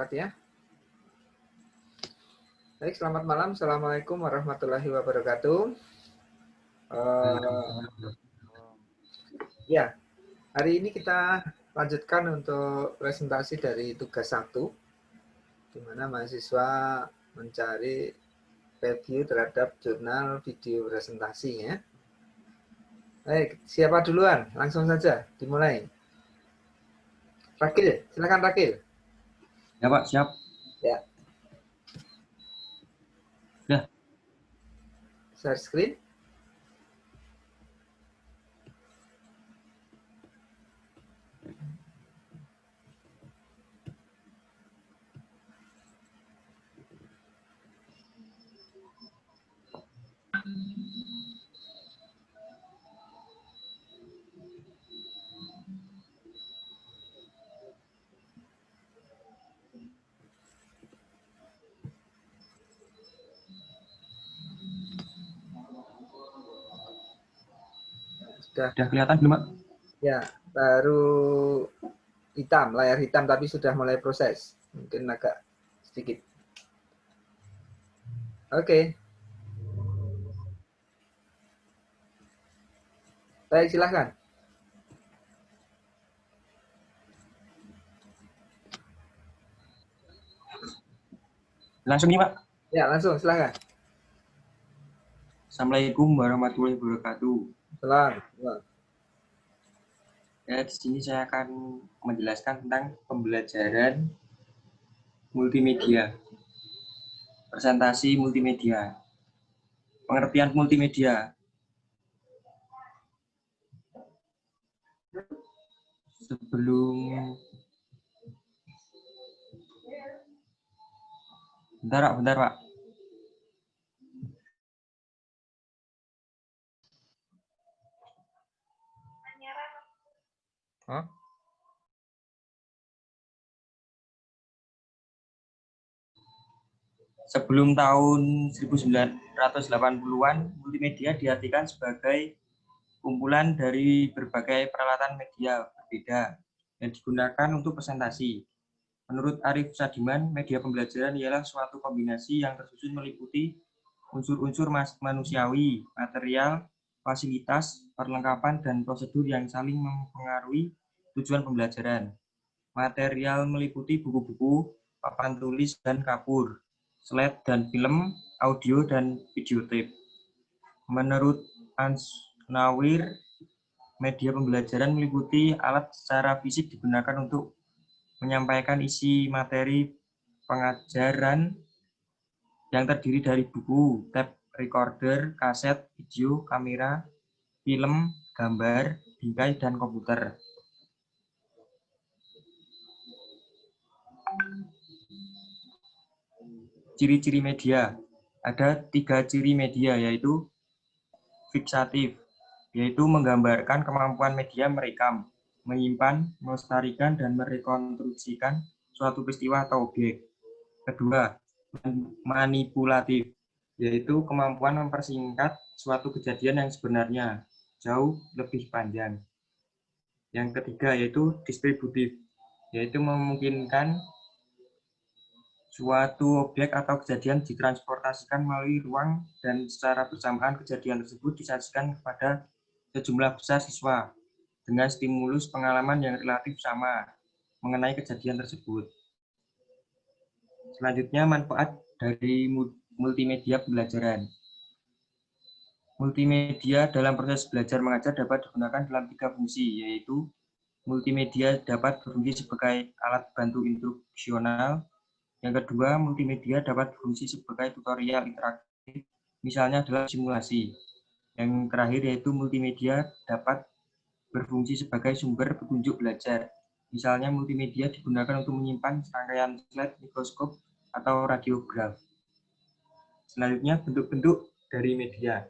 berangkat ya. Baik, selamat malam. Assalamualaikum warahmatullahi wabarakatuh. Ya, hari ini kita lanjutkan untuk presentasi dari tugas 1, di mana mahasiswa mencari review terhadap jurnal video presentasi ya. Baik, siapa duluan? Langsung saja, dimulai. Rakil, silakan Rakil. Ya Pak, siap. Ya. Ya. Share screen. Sudah kelihatan belum, Pak? Ya, baru hitam, layar hitam, tapi sudah mulai proses. Mungkin agak sedikit. Oke. Baik, silahkan. Langsung nih, Pak. Ya, langsung, silahkan. Assalamualaikum warahmatullahi wabarakatuh. Selamat. Ya, di sini saya akan menjelaskan tentang pembelajaran multimedia. Presentasi multimedia. Pengertian multimedia. Bentar, Pak. Hah? Sebelum tahun 1980-an, multimedia diartikan sebagai kumpulan dari berbagai peralatan media berbeda yang digunakan untuk presentasi. Menurut Arif Sadiman, media pembelajaran ialah suatu kombinasi yang tersusun meliputi unsur-unsur manusiawi, material, fasilitas, perlengkapan, dan prosedur yang saling mempengaruhi tujuan pembelajaran. Material meliputi buku-buku, papan tulis, dan kapur, slide dan film, audio, dan videotape. Menurut Hans Nawir, media pembelajaran meliputi alat secara fisik digunakan untuk menyampaikan isi materi pengajaran yang terdiri dari buku, tape recorder, kaset, video, kamera, film, gambar, bingkai, dan komputer. Ciri-ciri media. Ada 3 ciri media, yaitu fiksatif, yaitu menggambarkan kemampuan media merekam, menyimpan, melestarikan, dan merekonstruksikan suatu peristiwa atau objek. Kedua, manipulatif, yaitu kemampuan mempersingkat suatu kejadian yang sebenarnya jauh lebih panjang. Yang ketiga yaitu distributif, yaitu memungkinkan suatu objek atau kejadian ditransportasikan melalui ruang dan secara bersamaan kejadian tersebut disajikan kepada sejumlah besar siswa dengan stimulus pengalaman yang relatif sama mengenai kejadian tersebut. Selanjutnya, manfaat dari multimedia pembelajaran. Multimedia dalam proses belajar mengajar dapat digunakan dalam 3 fungsi, yaitu multimedia dapat berfungsi sebagai alat bantu instruksional. Yang kedua, multimedia dapat berfungsi sebagai tutorial interaktif, misalnya dalam simulasi. Yang terakhir yaitu multimedia dapat berfungsi sebagai sumber petunjuk belajar. Misalnya multimedia digunakan untuk menyimpan serangkaian slide, mikroskop, atau radiograf. Selanjutnya, bentuk-bentuk dari media.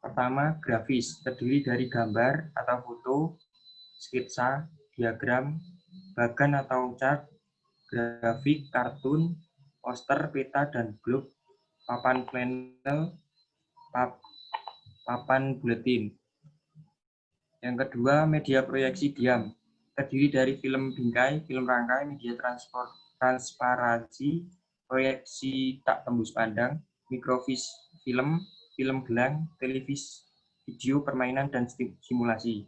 Pertama, grafis, terdiri dari gambar atau foto, skitsa, diagram, bagan atau chart, grafik, kartun, poster, peta, dan blok, papan panel, papan buletin. Yang kedua, media proyeksi diam, terdiri dari film bingkai, film rangkai, media transparansi, proyeksi tak tembus pandang, mikrofilm, film gelang, televisi, video, permainan, dan simulasi.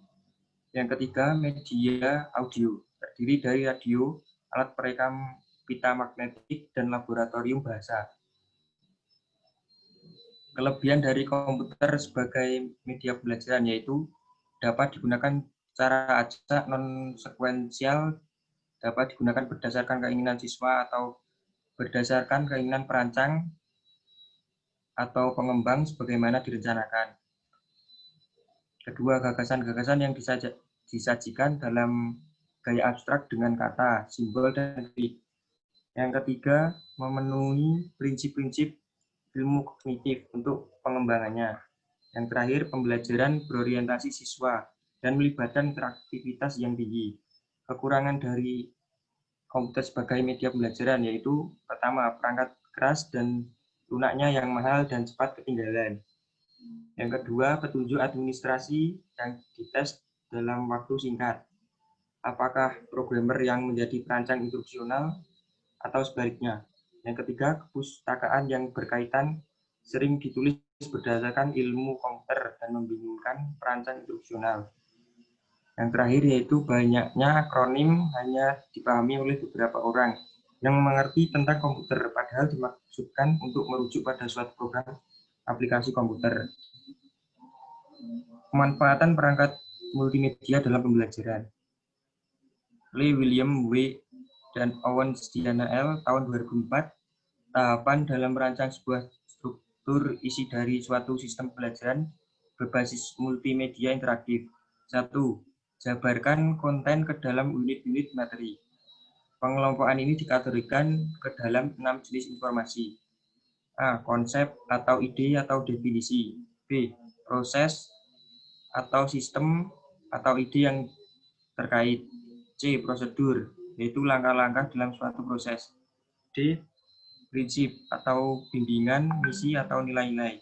Yang ketiga, media audio, terdiri dari radio, alat perekam pita magnetik, dan laboratorium bahasa. Kelebihan dari komputer sebagai media pembelajaran yaitu dapat digunakan secara acak non-sekuensial, dapat digunakan berdasarkan keinginan siswa atau berdasarkan keinginan perancang atau pengembang sebagaimana direncanakan. Kedua, gagasan-gagasan yang disajikan dalam gaya abstrak dengan kata, simbol, dan grafik. Yang ketiga, memenuhi prinsip-prinsip ilmu kognitif untuk pengembangannya. Yang terakhir, pembelajaran berorientasi siswa dan melibatkan interaktivitas yang tinggi. Kekurangan dari komputer sebagai media pembelajaran yaitu pertama, perangkat keras dan lunaknya yang mahal dan cepat ketinggalan. Yang kedua, petunjuk administrasi yang dites dalam waktu singkat. Apakah programmer yang menjadi perancang instruksional atau sebaliknya? Yang ketiga, kepustakaan yang berkaitan sering ditulis berdasarkan ilmu komputer dan membingungkan perancang instruksional. Yang terakhir yaitu banyaknya akronim hanya dipahami oleh beberapa orang yang mengerti tentang komputer, padahal dimaksudkan untuk merujuk pada suatu program aplikasi komputer. Pemanfaatan perangkat multimedia dalam pembelajaran. Lee William W. dan Owen Diana L. tahun 2004, tahapan dalam merancang sebuah struktur isi dari suatu sistem pembelajaran berbasis multimedia interaktif. 1. Jabarkan konten ke dalam unit-unit materi. Pengelompokan ini dikategorikan ke dalam 6 jenis informasi. A. Konsep atau ide atau definisi. B. Proses atau sistem atau ide yang terkait. C. Prosedur, yaitu langkah-langkah dalam suatu proses. D. Prinsip atau bimbingan, misi atau nilai-nilai.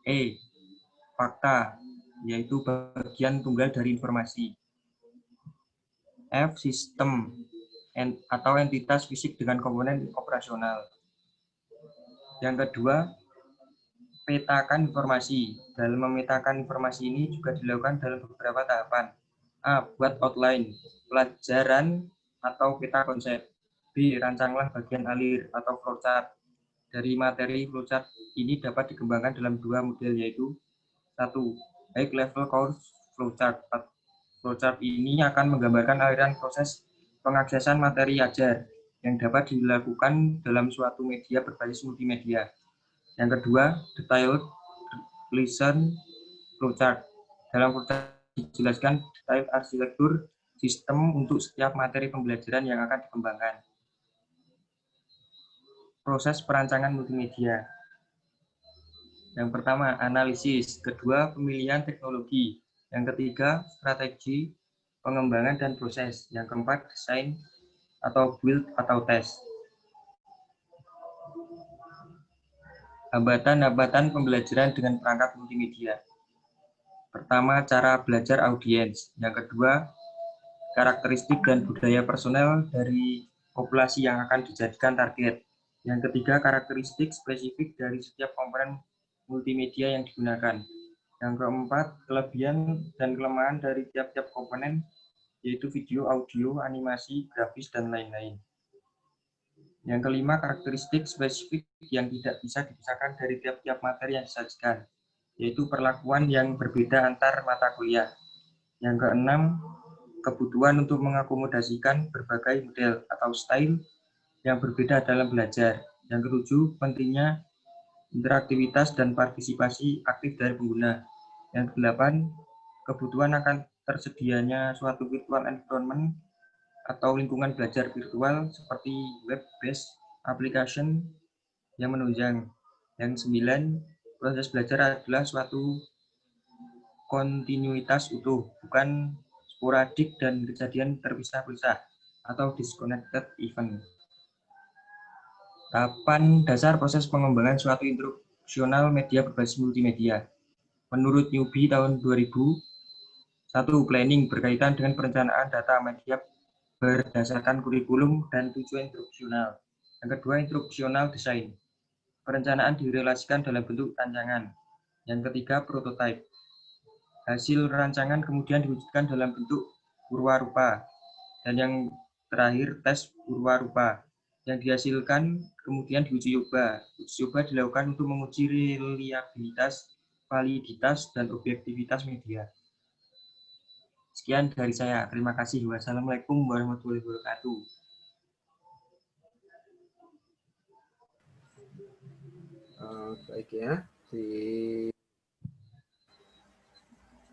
E. Fakta, yaitu bagian tunggal dari informasi. F. Sistem atau entitas fisik dengan komponen operasional. Yang kedua, petakan informasi. Dalam memetakan informasi ini juga dilakukan dalam beberapa tahapan. A. Buat outline, pelajaran atau peta konsep. B. Rancanglah bagian alir atau flowchart. Dari materi flowchart ini dapat dikembangkan dalam dua model yaitu 1. High level course flowchart. Flowchart ini akan menggambarkan aliran proses pengaksesan materi ajar yang dapat dilakukan dalam suatu media berbasis multimedia. Yang kedua, detailed lesson flowchart. Dalam flowchart dijelaskan detail arsitektur sistem untuk setiap materi pembelajaran yang akan dikembangkan. Proses perancangan multimedia. Yang pertama, analisis. Kedua, pemilihan teknologi. Yang ketiga, strategi, pengembangan dan proses. Yang keempat, desain atau build atau test. Hambatan-hambatan pembelajaran dengan perangkat multimedia. Pertama, cara belajar audiens. Yang kedua, karakteristik dan budaya personel dari populasi yang akan dijadikan target. Yang ketiga, karakteristik spesifik dari setiap komponen multimedia yang digunakan. Yang keempat, kelebihan dan kelemahan dari tiap-tiap komponen, yaitu video, audio, animasi, grafis, dan lain-lain. Yang kelima, karakteristik spesifik yang tidak bisa dipisahkan dari tiap-tiap materi yang disajikan, yaitu perlakuan yang berbeda antar mata kuliah. Yang keenam, kebutuhan untuk mengakomodasikan berbagai model atau style yang berbeda dalam belajar. Yang ketujuh, pentingnya interaktivitas dan partisipasi aktif dari pengguna. Yang kedelapan, kebutuhan akan tersedianya suatu virtual environment atau lingkungan belajar virtual seperti web-based application yang menunjang. Yang sembilan, proses belajar adalah suatu kontinuitas utuh, bukan sporadik dan kejadian terpisah-pisah atau disconnected event. Tahapan dasar proses pengembangan suatu instruksional media berbasis multimedia. Menurut Newby tahun 2000, 1. Planning berkaitan dengan perencanaan data media berdasarkan kurikulum dan tujuan instruksional. Yang kedua, instruksional desain. Perencanaan direlasikan dalam bentuk rancangan. Yang ketiga, prototipe. Hasil rancangan kemudian diwujudkan dalam bentuk purwarupa. Dan yang terakhir, tes purwarupa. Yang dihasilkan kemudian diuji coba. Uji coba dilakukan untuk menguji reliabilitas, validitas, dan objektivitas media. Sekian dari saya. Terima kasih. Wassalamualaikum warahmatullahi wabarakatuh. Baik ya, di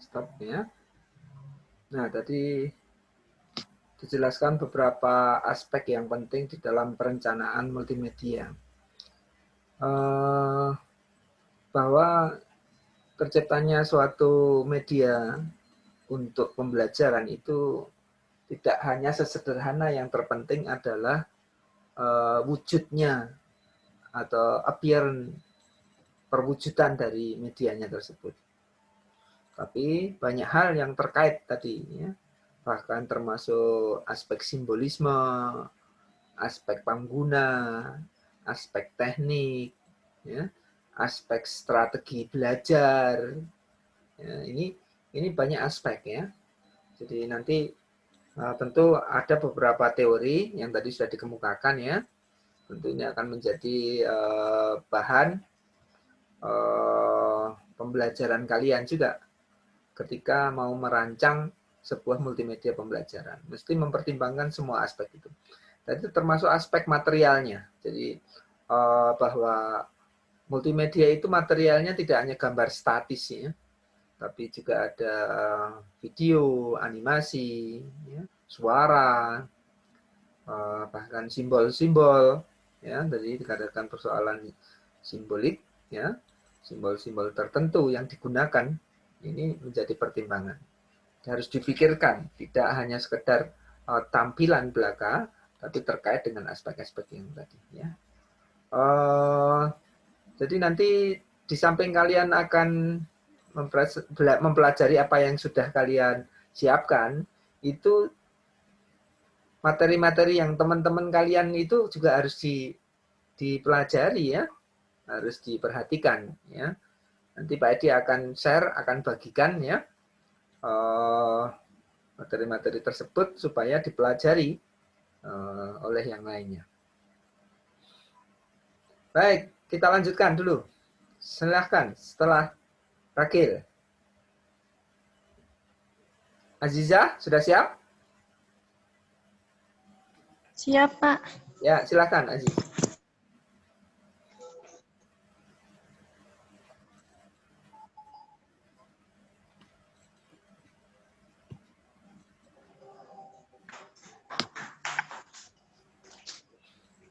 stop ya. Nah, tadi dijelaskan beberapa aspek yang penting di dalam perencanaan multimedia. Bahwa terciptanya suatu media untuk pembelajaran itu tidak hanya sesederhana, yang terpenting adalah wujudnya atau appearance, perwujudan dari medianya tersebut. Tapi banyak hal yang terkait tadi, ya. Bahkan termasuk aspek simbolisme, aspek pengguna, aspek teknik, ya, aspek strategi belajar. Ya, ini banyak aspek ya. Jadi nanti tentu ada beberapa teori yang tadi sudah dikemukakan ya. Tentu ini akan menjadi bahan pembelajaran kalian juga ketika mau merancang sebuah multimedia pembelajaran. Mesti mempertimbangkan semua aspek itu. Dan itu termasuk aspek materialnya. Jadi bahwa multimedia itu materialnya tidak hanya gambar statis ya, tapi juga ada video, animasi, ya, suara, bahkan simbol-simbol, ya. Jadi dikatakan persoalan simbolik, ya, simbol-simbol tertentu yang digunakan ini menjadi pertimbangan. Harus dipikirkan, tidak hanya sekedar tampilan belaka, tapi terkait dengan aspek-aspek yang tadi. Ya. Jadi nanti di samping kalian akan mempelajari apa yang sudah kalian siapkan, itu materi-materi yang teman-teman kalian itu juga harus dipelajari ya, harus diperhatikan ya. Nanti Pak Edi akan share, akan bagikan ya materi-materi tersebut supaya dipelajari oleh yang lainnya. Baik, kita lanjutkan dulu. Silahkan setelah Rakil. Aziza, sudah siap? Siap, Pak. Ya, silakan Aziz.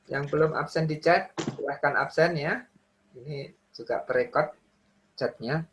Yang belum absen di chat, silahkan absen ya. Ini juga perekod chatnya.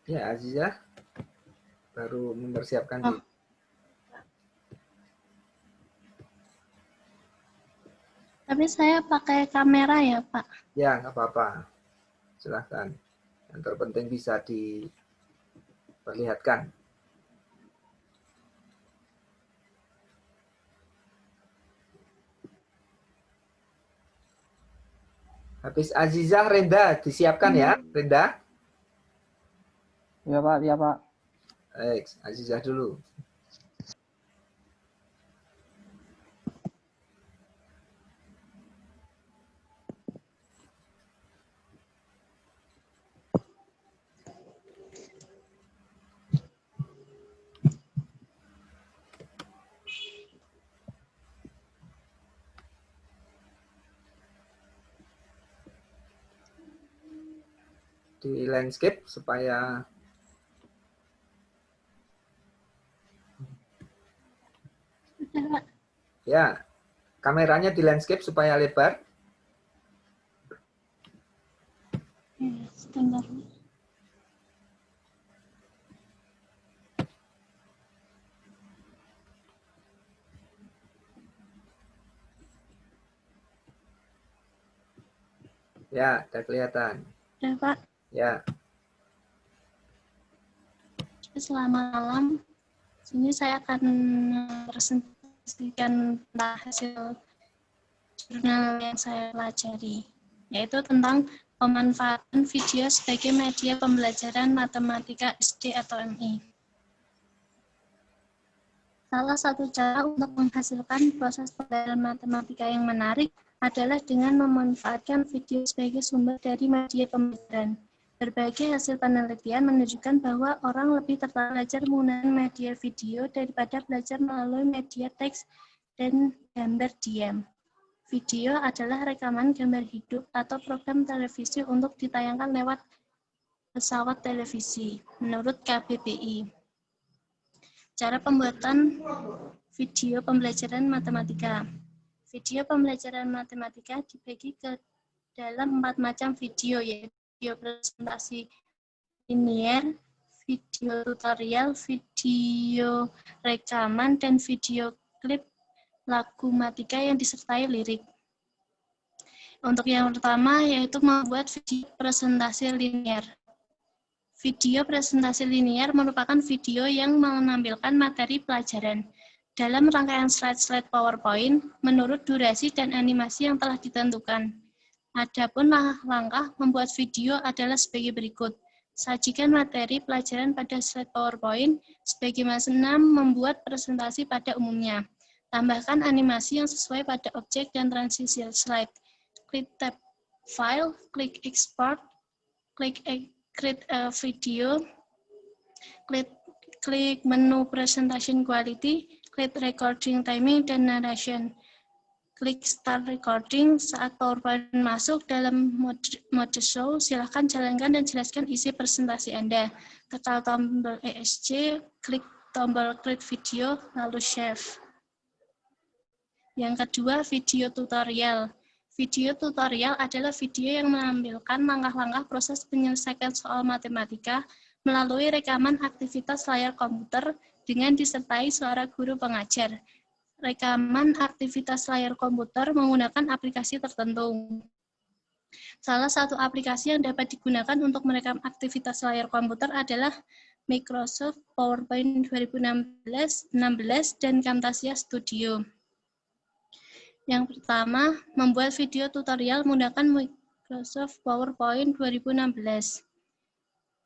Ya, Aziza baru mempersiapkan diri. Tapi saya pakai kamera ya, Pak. Ya, nggak apa-apa. Silahkan. Yang terpenting bisa diperlihatkan. Habis Azizah, Renda disiapkan ya, Renda. Ya Pak, ya Pak. Baik, Azizah dulu. di landscape supaya ya, kameranya di landscape supaya lebar. Sebentar. Ya, sudah kelihatan. Ya, Pak. Ya. Selamat malam. Sini saya akan presentasikan tentang hasil jurnal yang saya pelajari, yaitu tentang pemanfaatan video sebagai media pembelajaran matematika SD atau MI. Salah satu cara untuk menghasilkan proses pembelajaran matematika yang menarik adalah dengan memanfaatkan video sebagai sumber dari media pembelajaran. Berbagai hasil penelitian menunjukkan bahwa orang lebih tertarik belajar menggunakan media video daripada belajar melalui media teks dan gambar diam. Video adalah rekaman gambar hidup atau program televisi untuk ditayangkan lewat pesawat televisi, menurut KBBI. Cara pembuatan video pembelajaran matematika. Video pembelajaran matematika dibagi ke dalam 4 macam video, yaitu video presentasi linear, video tutorial, video rekaman, dan video klip lagu matika yang disertai lirik. Untuk yang pertama yaitu membuat video presentasi linear. Video presentasi linear merupakan video yang menampilkan materi pelajaran dalam rangkaian slide-slide PowerPoint menurut durasi dan animasi yang telah ditentukan. Adapun langkah membuat video adalah sebagai berikut. Sajikan materi pelajaran pada slide PowerPoint, sebagaimana membuat presentasi pada umumnya. Tambahkan animasi yang sesuai pada objek dan transisi slide. Klik tab File, klik Export, klik Create a Video, klik menu Presentation Quality, klik Recording Timing dan Narration. Klik Start Recording saat PowerPoint masuk dalam mode show. Silakan jalankan dan jelaskan isi presentasi Anda. Tekan tombol ESC, klik tombol Create Video, lalu Save. Yang kedua, video tutorial. Video tutorial adalah video yang menampilkan langkah-langkah proses menyelesaikan soal matematika melalui rekaman aktivitas layar komputer dengan disertai suara guru pengajar. Rekaman aktivitas layar komputer menggunakan aplikasi tertentu. Salah satu aplikasi yang dapat digunakan untuk merekam aktivitas layar komputer adalah Microsoft PowerPoint 2016 dan Camtasia Studio. Yang pertama, membuat video tutorial menggunakan Microsoft PowerPoint 2016.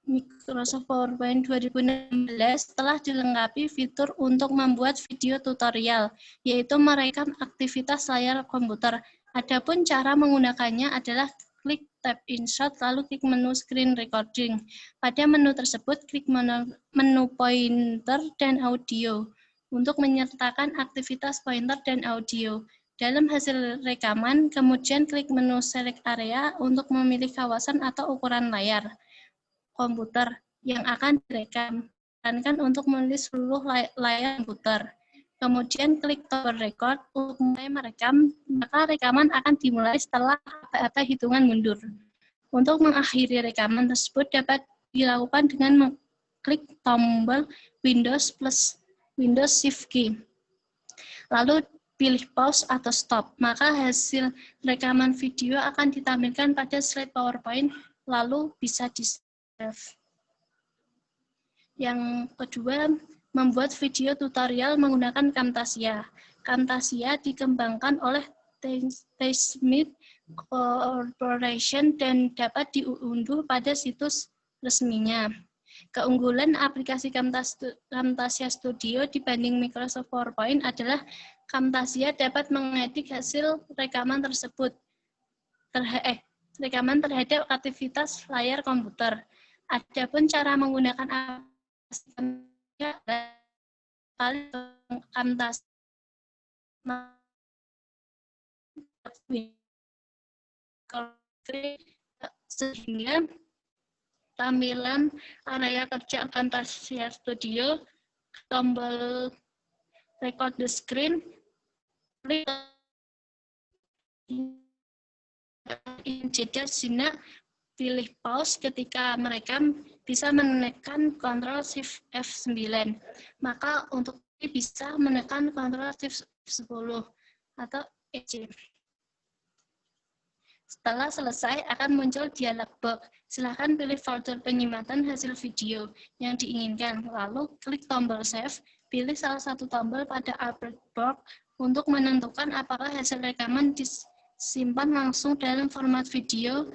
Microsoft PowerPoint 2016 telah dilengkapi fitur untuk membuat video tutorial, yaitu merekam aktivitas layar komputer. Adapun cara menggunakannya adalah klik tab Insert, lalu klik menu Screen Recording. Pada menu tersebut, klik menu Pointer dan Audio untuk menyertakan aktivitas pointer dan audio. Dalam hasil rekaman, kemudian klik menu Select Area untuk memilih kawasan atau ukuran layar komputer yang akan direkam, dan untuk menulis seluruh layar komputer. Kemudian klik tombol record untuk mulai merekam, maka rekaman akan dimulai setelah aba-aba hitungan mundur. Untuk mengakhiri rekaman tersebut dapat dilakukan dengan mengklik tombol Windows plus Windows Shift key. Lalu pilih pause atau stop, maka hasil rekaman video akan ditampilkan pada slide PowerPoint, lalu bisa di-save. Yang kedua, membuat video tutorial menggunakan Camtasia. Camtasia dikembangkan oleh TeamSmith Corporation dan dapat diunduh pada situs resminya. Keunggulan aplikasi Camtasia Studio dibanding Microsoft PowerPoint adalah Camtasia dapat mengedit hasil rekaman tersebut. Rekaman terhadap aktivitas layar komputer. Adapun cara menggunakan aplikasi Camtasia sehingga tampilan area kerja Camtasia Studio, tombol record the screen, klik jeda sejenak, pilih pause ketika merekam, bisa menekan Ctrl Shift F9. Maka untuk ini bisa menekan Ctrl Shift F10 atau EC. Setelah selesai akan muncul dialog box. Silakan pilih folder penyimpan hasil video yang diinginkan, lalu klik tombol save, pilih salah satu tombol pada Albert box untuk menentukan apakah hasil rekaman disimpan langsung dalam format video,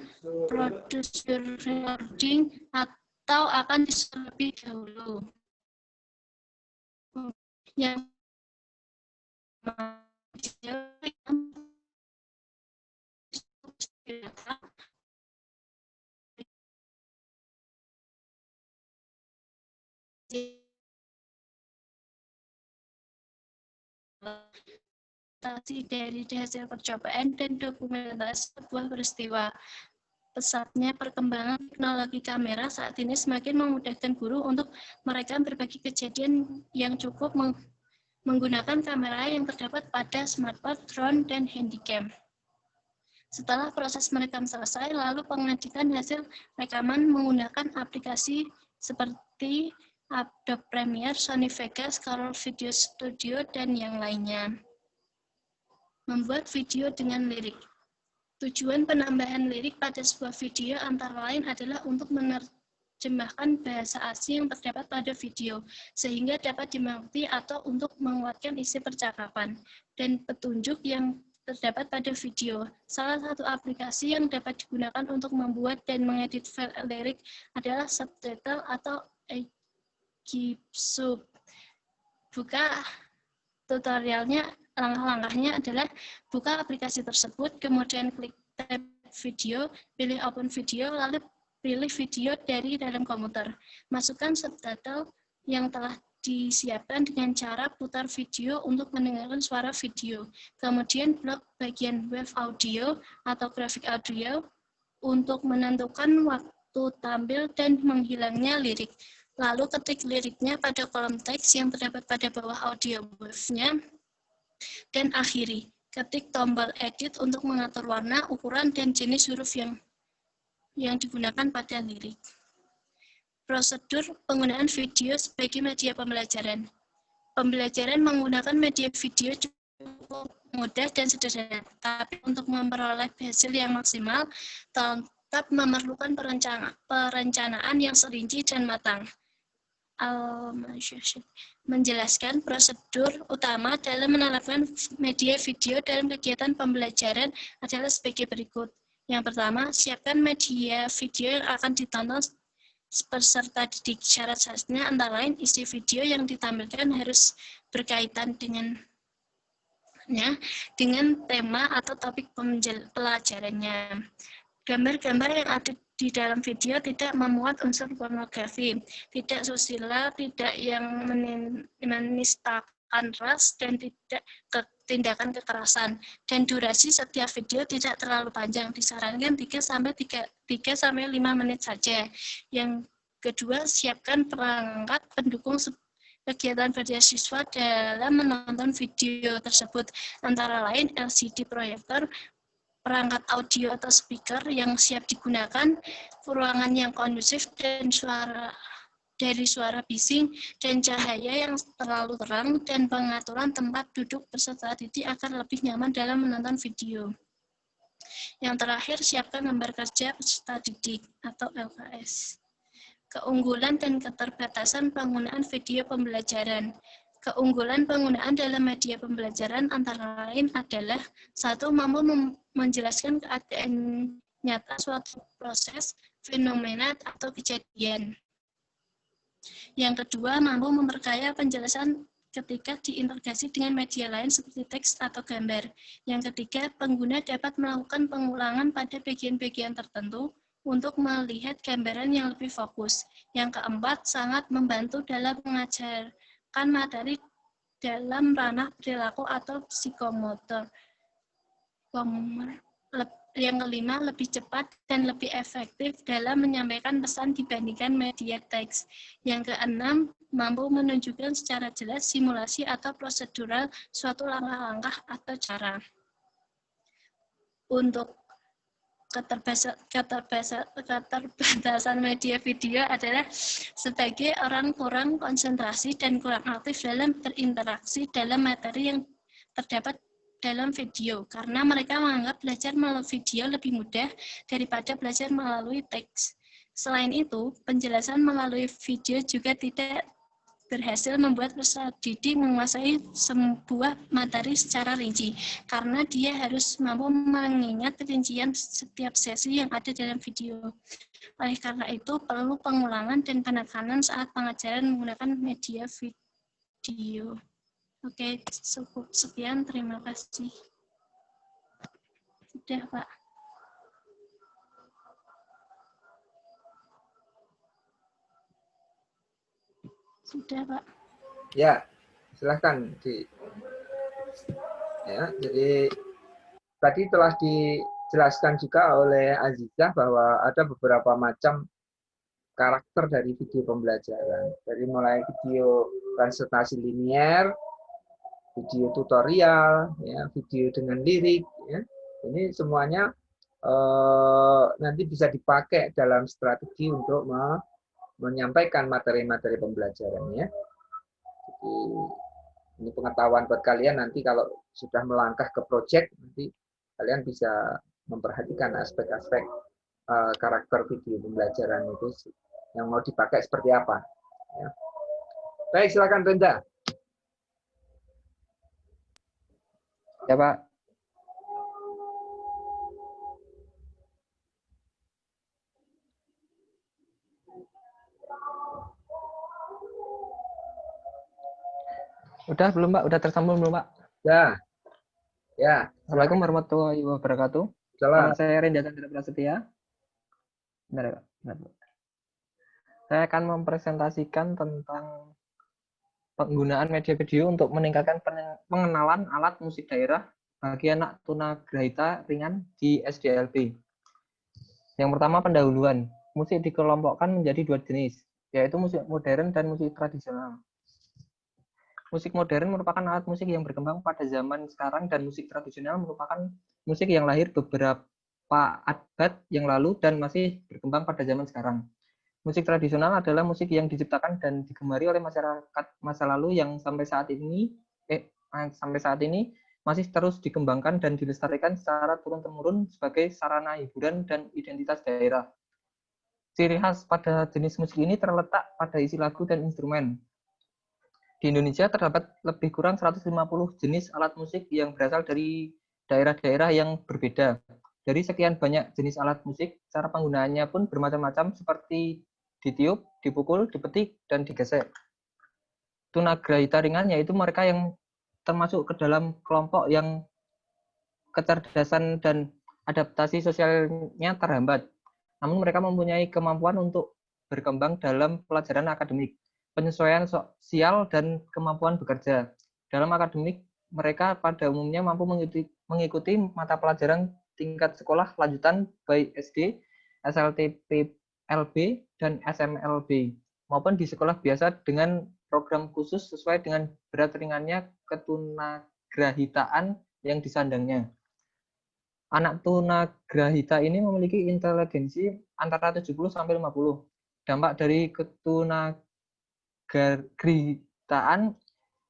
producer recording, atau akan disusun lebih dahulu. Yang dari hasil percobaan dan dokumentasi sebuah peristiwa. Pesatnya perkembangan teknologi kamera saat ini semakin memudahkan guru untuk merekam berbagai kejadian yang cukup menggunakan kamera yang terdapat pada smartphone, drone, dan handycam. Setelah proses merekam selesai, lalu pengeditan hasil rekaman menggunakan aplikasi seperti Adobe Premiere, Sony Vegas, Corel Video Studio, dan yang lainnya. Membuat video dengan lirik. Tujuan penambahan lirik pada sebuah video antara lain adalah untuk menerjemahkan bahasa asing yang terdapat pada video, sehingga dapat dimengerti atau untuk menguatkan isi percakapan dan petunjuk yang terdapat pada video. Salah satu aplikasi yang dapat digunakan untuk membuat dan mengedit file lirik adalah Subtitle atau Gipsub. Buka tutorialnya. Langkah-langkahnya adalah buka aplikasi tersebut, kemudian klik tab video, pilih open video, lalu pilih video dari dalam komputer. Masukkan subtitle yang telah disiapkan dengan cara putar video untuk mendengarkan suara video. Kemudian blok bagian wave audio atau grafik audio untuk menentukan waktu tampil dan menghilangnya lirik. Lalu ketik liriknya pada kolom teks yang terdapat pada bawah audio wave-nya. Dan akhiri, ketik tombol edit untuk mengatur warna, ukuran, dan jenis huruf yang digunakan pada lirik. Prosedur penggunaan video sebagai media pembelajaran. Pembelajaran menggunakan media video cukup mudah dan sederhana, tapi untuk memperoleh hasil yang maksimal, tetap memerlukan perencanaan yang serinci dan matang. Menjelaskan prosedur utama dalam menerapkan media video dalam kegiatan pembelajaran adalah sebagai berikut. Yang pertama, siapkan media video yang akan ditonton peserta didik. Syarat-syaratnya antara lain isi video yang ditampilkan harus berkaitan dengan tema atau topik pelajarannya. Gambar-gambar yang ada di dalam video tidak memuat unsur pornografi, tidak susila, tidak yang menistakan ras, dan tidak tindakan kekerasan. Dan durasi setiap video tidak terlalu panjang, disarankan 3-5 menit saja. Yang kedua, siapkan perangkat pendukung kegiatan beasiswa dalam menonton video tersebut, antara lain LCD proyektor, perangkat audio atau speaker yang siap digunakan, ruangan yang kondusif dan dari suara bising dan cahaya yang terlalu terang, dan pengaturan tempat duduk peserta didik agar lebih nyaman dalam menonton video. Yang terakhir, siapkan gambar kerja peserta didik atau LKS. Keunggulan dan keterbatasan penggunaan video pembelajaran. Keunggulan penggunaan dalam media pembelajaran antara lain adalah: 1. Mampu menjelaskan keadaan nyata suatu proses, fenomena, atau kejadian. Yang kedua, mampu memperkaya penjelasan ketika diintegrasi dengan media lain seperti teks atau gambar. Yang ketiga, pengguna dapat melakukan pengulangan pada bagian-bagian tertentu untuk melihat gambaran yang lebih fokus. Yang keempat, sangat membantu dalam mengajarkan materi dalam ranah perilaku atau psikomotor. Yang kelima, lebih cepat dan lebih efektif dalam menyampaikan pesan dibandingkan media teks. Yang keenam, mampu menunjukkan secara jelas simulasi atau prosedural suatu langkah-langkah atau cara. Untuk keterbatasan media video adalah sebagai orang kurang konsentrasi dan kurang aktif dalam berinteraksi dalam materi yang terdapat dalam video, karena mereka menganggap belajar melalui video lebih mudah daripada belajar melalui teks. Selain itu, penjelasan melalui video juga tidak berhasil membuat peserta didik menguasai sebuah materi secara rinci, karena dia harus mampu mengingat rincian setiap sesi yang ada dalam video. Oleh karena itu, perlu pengulangan dan penekanan saat pengajaran menggunakan media video. Oke, sekian. Terima kasih. Sudah, Pak. Sudah, Pak. Ya, silahkan. Ya, jadi tadi telah dijelaskan juga oleh Azizah bahwa ada beberapa macam karakter dari video pembelajaran. Dari mulai video presentasi linier, video tutorial, ya, video dengan lirik, ya. Ini semuanya nanti bisa dipakai dalam strategi untuk menyampaikan materi-materi pembelajarannya. Jadi ini pengetahuan buat kalian nanti kalau sudah melangkah ke project, nanti kalian bisa memperhatikan aspek-aspek karakter video pembelajaran itu yang mau dipakai seperti apa. Ya. Baik, silakan Brenda. Ya, Pak. Udah belum, Pak? Udah tersambung belum, Pak? Ya. Ya. Assalamualaikum warahmatullahi wabarakatuh. Salam. Nama saya Renda Chandra Prasetya. Benar, Pak? Benar, Pak. Saya akan mempresentasikan tentang penggunaan media video untuk meningkatkan pengenalan alat musik daerah bagi anak tunagrahita ringan di SDLB. Yang pertama, pendahuluan. Musik dikelompokkan menjadi dua jenis, yaitu musik modern dan musik tradisional. Musik modern merupakan alat musik yang berkembang pada zaman sekarang dan musik tradisional merupakan musik yang lahir beberapa abad yang lalu dan masih berkembang pada zaman sekarang. Musik tradisional adalah musik yang diciptakan dan digemari oleh masyarakat masa lalu yang sampai saat ini masih terus dikembangkan dan dilestarikan secara turun-temurun sebagai sarana hiburan dan identitas daerah. Ciri khas pada jenis musik ini terletak pada isi lagu dan instrumen. Di Indonesia terdapat lebih kurang 150 jenis alat musik yang berasal dari daerah-daerah yang berbeda. Dari sekian banyak jenis alat musik, cara penggunaannya pun bermacam-macam seperti ditiup, dipukul, dipetik, dan digesek. Tunagrahita ringan yaitu mereka yang termasuk ke dalam kelompok yang kecerdasan dan adaptasi sosialnya terhambat. Namun mereka mempunyai kemampuan untuk berkembang dalam pelajaran akademik, penyesuaian sosial, dan kemampuan bekerja. Dalam akademik, mereka pada umumnya mampu mengikuti mata pelajaran tingkat sekolah lanjutan baik SD, SLTP-LB, dan SMLB, maupun di sekolah biasa dengan program khusus sesuai dengan berat ringannya ketunagrahitaan yang disandangnya. Anak tunagrahita ini memiliki inteligensi antara 70-50. Dampak dari ketunagrahita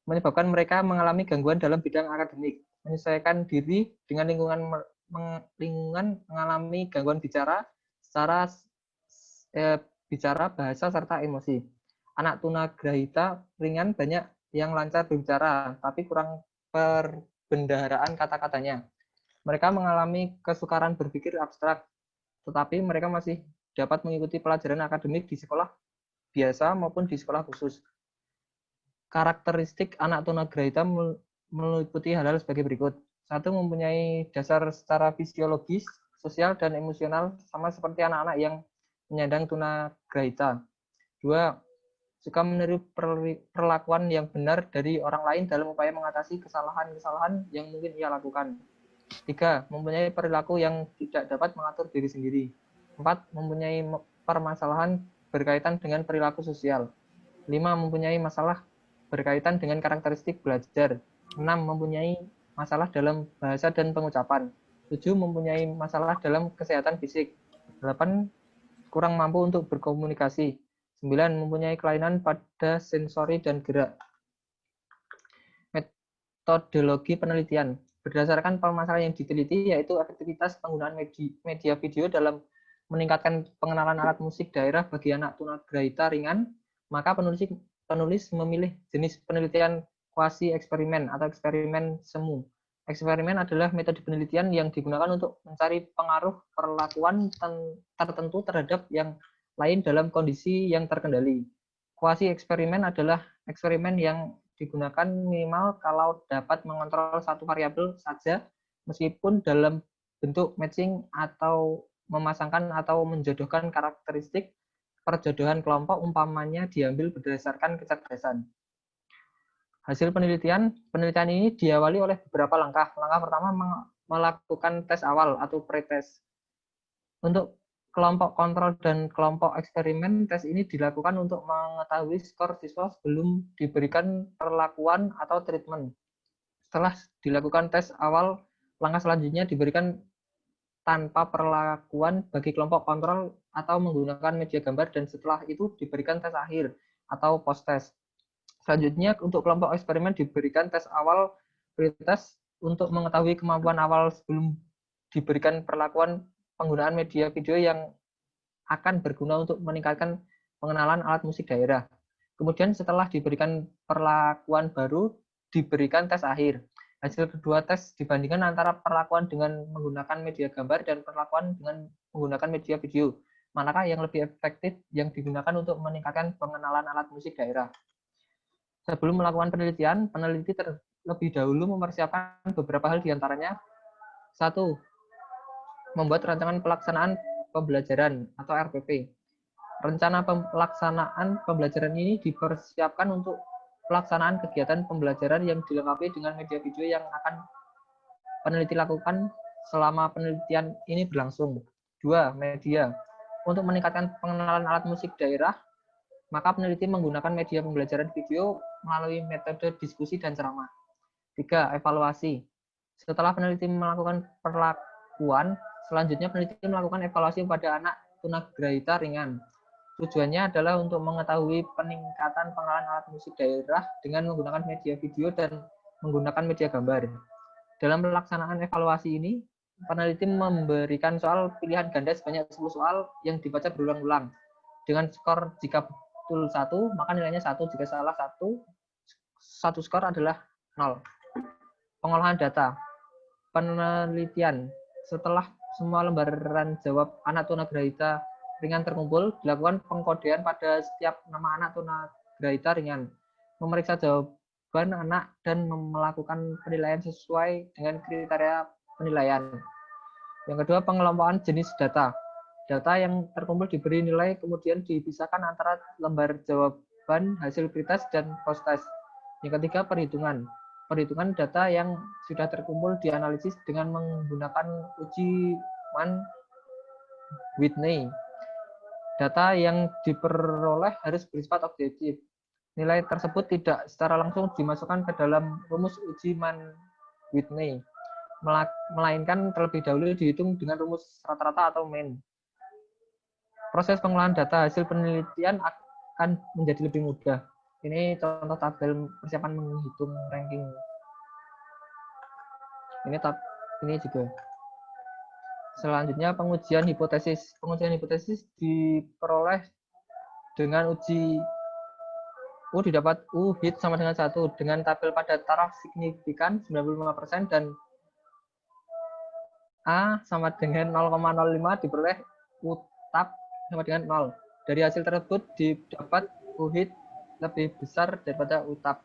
menyebabkan mereka mengalami gangguan dalam bidang akademik, menyesuaikan diri dengan lingkungan, mengalami gangguan bicara, bicara, bahasa, serta emosi. Anak tunagrahita ringan banyak yang lancar berbicara, tapi kurang perbendaharaan kata-katanya. Mereka mengalami kesukaran berpikir abstrak, tetapi mereka masih dapat mengikuti pelajaran akademik di sekolah biasa maupun di sekolah khusus. Karakteristik anak tunagrahita meliputi hal-hal sebagai berikut. 1. Mempunyai dasar secara fisiologis, sosial, dan emosional sama seperti anak-anak yang menyandang tunagrahita. 2. Suka meniru perlakuan yang benar dari orang lain dalam upaya mengatasi kesalahan-kesalahan yang mungkin ia lakukan. 3. Mempunyai perilaku yang tidak dapat mengatur diri sendiri. 4. Mempunyai permasalahan berkaitan dengan perilaku sosial. 5. Mempunyai masalah berkaitan dengan karakteristik belajar. 6. Mempunyai masalah dalam bahasa dan pengucapan. 7. Mempunyai masalah dalam kesehatan fisik. 8. Kurang mampu untuk berkomunikasi. 9. Mempunyai kelainan pada sensori dan gerak. Metodologi penelitian. Berdasarkan permasalahan yang diteliti, yaitu efektivitas penggunaan media video dalam meningkatkan pengenalan alat musik daerah bagi anak tunagrahita ringan, maka penulis memilih jenis penelitian kuasi eksperimen atau eksperimen semu. Eksperimen adalah metode penelitian yang digunakan untuk mencari pengaruh perlakuan tertentu terhadap yang lain dalam kondisi yang terkendali. Kuasi eksperimen adalah eksperimen yang digunakan minimal kalau dapat mengontrol satu variabel saja, meskipun dalam bentuk matching atau memasangkan atau menjodohkan karakteristik perjodohan kelompok umpamanya diambil berdasarkan kecerdasan. Hasil penelitian ini diawali oleh beberapa langkah. Langkah pertama melakukan tes awal atau pretest. Untuk kelompok kontrol dan kelompok eksperimen, tes ini dilakukan untuk mengetahui skor siswa sebelum diberikan perlakuan atau treatment. Setelah dilakukan tes awal, langkah selanjutnya diberikan tanpa perlakuan bagi kelompok kontrol atau menggunakan media gambar, dan setelah itu diberikan tes akhir atau post-test. Selanjutnya, untuk kelompok eksperimen diberikan tes awal pretest untuk mengetahui kemampuan awal sebelum diberikan perlakuan penggunaan media video yang akan berguna untuk meningkatkan pengenalan alat musik daerah. Kemudian setelah diberikan perlakuan baru, diberikan tes akhir. Hasil kedua tes dibandingkan antara perlakuan dengan menggunakan media gambar dan perlakuan dengan menggunakan media video. Manakah yang lebih efektif yang digunakan untuk meningkatkan pengenalan alat musik daerah? Sebelum melakukan penelitian, peneliti terlebih dahulu mempersiapkan beberapa hal diantaranya. 1. Membuat rancangan pelaksanaan pembelajaran atau RPP. Rencana pelaksanaan pembelajaran ini dipersiapkan untuk pelaksanaan kegiatan pembelajaran yang dilengkapi dengan media video yang akan peneliti lakukan selama penelitian ini berlangsung. 2. Media. Untuk meningkatkan pengenalan alat musik daerah, maka peneliti menggunakan media pembelajaran video melalui metode diskusi dan ceramah. 3. Evaluasi. Setelah peneliti melakukan perlakuan, selanjutnya peneliti melakukan evaluasi pada anak tunagrahita ringan. Tujuannya adalah untuk mengetahui peningkatan pengenalan alat musik daerah dengan menggunakan media video dan menggunakan media gambar. Dalam pelaksanaan evaluasi ini, peneliti memberikan soal pilihan ganda sebanyak 10 soal yang dibaca berulang-ulang. Dengan skor jika betul 1, maka nilainya 1. Jika salah 1 skor adalah 0. Pengolahan data. Penelitian. Setelah semua lembaran jawab anak tunagrahita ringan terkumpul, dilakukan pengkodean pada setiap nama anak tunagrahita ringan. Memeriksa jawaban anak dan melakukan penilaian sesuai dengan kriteria penilaian. Yang kedua, pengelompokan jenis data. Data yang terkumpul diberi nilai, kemudian dipisahkan antara lembar jawaban, hasil pretest, dan post-test. Yang ketiga, perhitungan. Perhitungan data yang sudah terkumpul dianalisis dengan menggunakan uji Mann-Whitney. Data yang diperoleh harus bersifat objektif. Nilai tersebut tidak secara langsung dimasukkan ke dalam rumus uji Mann-Whitney, melainkan terlebih dahulu dihitung dengan rumus rata-rata atau mean. Proses pengolahan data hasil penelitian akan menjadi lebih mudah. Ini contoh tabel persiapan menghitung ranking. Ini juga. Selanjutnya, pengujian hipotesis. Pengujian hipotesis diperoleh dengan uji U didapat U hit sama dengan 1 dengan tabel pada taraf signifikan 95% dan A sama dengan 0,05 diperoleh U tab sama dengan 0. Dari hasil tersebut didapat U hit lebih besar daripada U tab.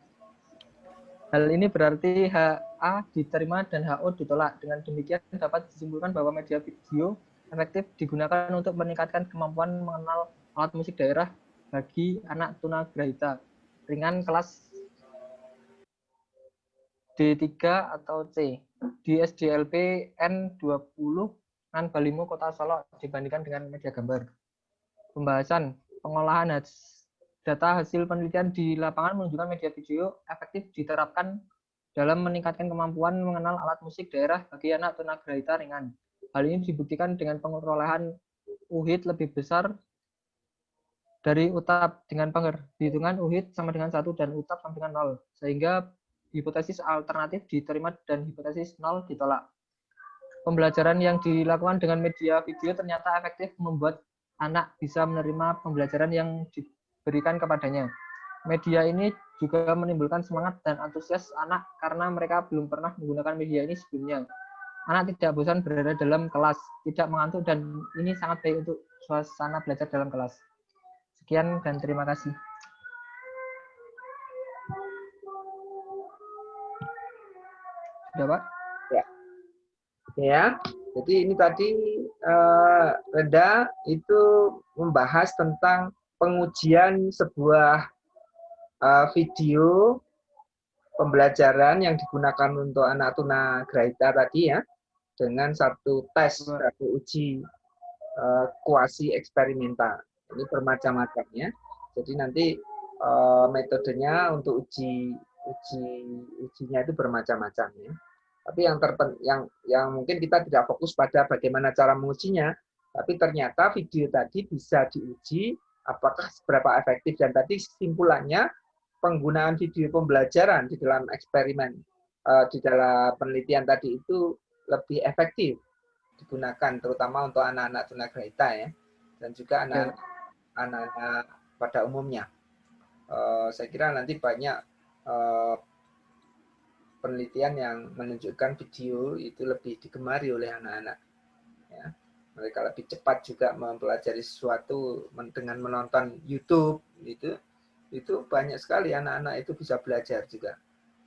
Hal ini berarti HA diterima dan HO ditolak. Dengan demikian dapat disimpulkan bahwa media video efektif digunakan untuk meningkatkan kemampuan mengenal alat musik daerah bagi anak tunagrahita ringan kelas D3 atau C di SDLP N20 Nan Balimo Kota Solo dibandingkan dengan media gambar. Pembahasan pengolahan data hasil penelitian di lapangan menunjukkan media video efektif diterapkan dalam meningkatkan kemampuan mengenal alat musik daerah bagi anak tunagrahita ringan. Hal ini dibuktikan dengan pengerolehan UHIT lebih besar dari UTAP dengan perhitungan UHIT sama dengan 1 dan UTAP sama dengan 0, sehingga hipotesis alternatif diterima dan hipotesis 0 ditolak. Pembelajaran yang dilakukan dengan media video ternyata efektif membuat anak bisa menerima pembelajaran yang diberikan kepadanya. Media ini juga menimbulkan semangat dan antusias anak karena mereka belum pernah menggunakan media ini sebelumnya. Anak tidak bosan berada dalam kelas, tidak mengantuk, dan ini sangat baik untuk suasana belajar dalam kelas. Sekian dan terima kasih. Sudah, Pak? Ya. Ya, jadi ini tadi Renda itu membahas tentang pengujian sebuah video pembelajaran yang digunakan untuk anak tunagrahita tadi ya, dengan satu tes, satu uji kuasi eksperimental. Ini bermacam-macam ya. Jadi nanti metodenya untuk ujinya itu bermacam-macam ya. Tapi yang mungkin kita tidak fokus pada bagaimana cara mengujinya, tapi ternyata video tadi bisa diuji apakah seberapa efektif, dan tadi kesimpulannya penggunaan video pembelajaran di dalam eksperimen, di dalam penelitian tadi itu lebih efektif digunakan terutama untuk anak-anak tunagrahita ya, dan juga anak-anak pada umumnya. Saya kira nanti banyak penelitian yang menunjukkan video itu lebih digemari oleh anak-anak. Ya. Mereka lebih cepat juga mempelajari sesuatu dengan menonton YouTube. Itu banyak sekali anak-anak itu bisa belajar juga.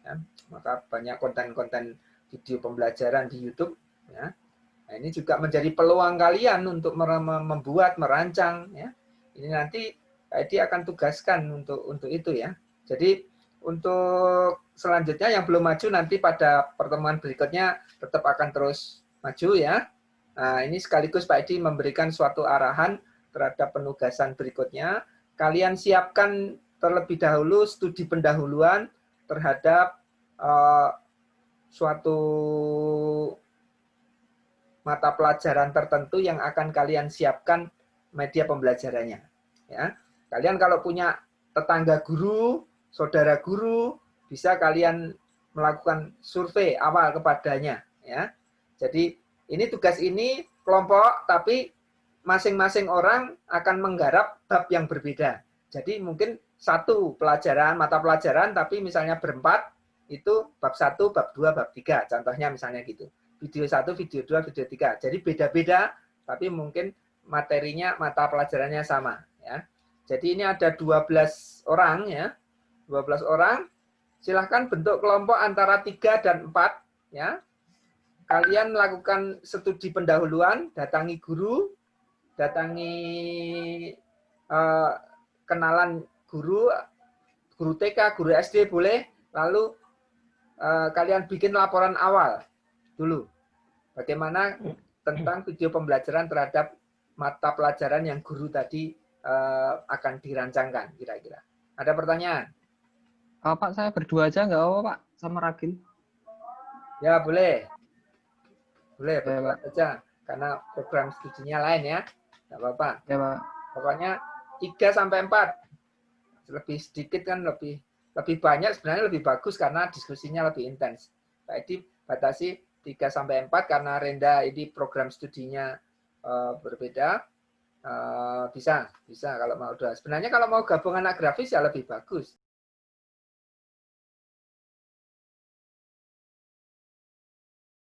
Ya. Maka banyak konten-konten video pembelajaran di YouTube. Ya. Nah, ini juga menjadi peluang kalian untuk membuat, merancang. Ya. Ini nanti dia akan tugaskan untuk itu ya. Jadi untuk selanjutnya yang belum maju nanti pada pertemuan berikutnya tetap akan terus maju ya. Nah, ini sekaligus Pak Edi memberikan suatu arahan terhadap penugasan berikutnya. Kalian siapkan terlebih dahulu studi pendahuluan terhadap suatu mata pelajaran tertentu yang akan kalian siapkan media pembelajarannya. Ya. Kalian kalau punya tetangga guru, saudara guru, bisa kalian melakukan survei awal kepadanya. Ya. Jadi ini tugas ini kelompok, tapi masing-masing orang akan menggarap bab yang berbeda. Jadi mungkin satu pelajaran, mata pelajaran, tapi misalnya berempat, itu bab 1, bab 2, bab 3. Contohnya misalnya gitu. Video 1, video 2, video 3. Jadi beda-beda, tapi mungkin materinya, mata pelajarannya sama. Ya. Jadi ini ada 12 orang ya. 12 orang, silahkan bentuk kelompok antara 3 dan 4. Ya. Kalian melakukan studi pendahuluan, datangi guru, datangi kenalan guru TK, guru SD boleh, lalu kalian bikin laporan awal dulu. Bagaimana tentang video pembelajaran terhadap mata pelajaran yang guru tadi akan dirancangkan kira-kira. Ada pertanyaan? Pak, saya berdua aja nggak apa-apa Pak, sama Ragil? Ya, boleh. Boleh, berdua Pak. saja. Karena program studinya lain ya. Nggak apa-apa. Ya, Pak. Pokoknya 3-4. Lebih sedikit kan lebih banyak sebenarnya lebih bagus karena diskusinya lebih intens. Jadi batasi 3-4 karena Renda ini program studinya berbeda. Bisa kalau mau. Sebenarnya kalau mau gabung anak grafis ya lebih bagus.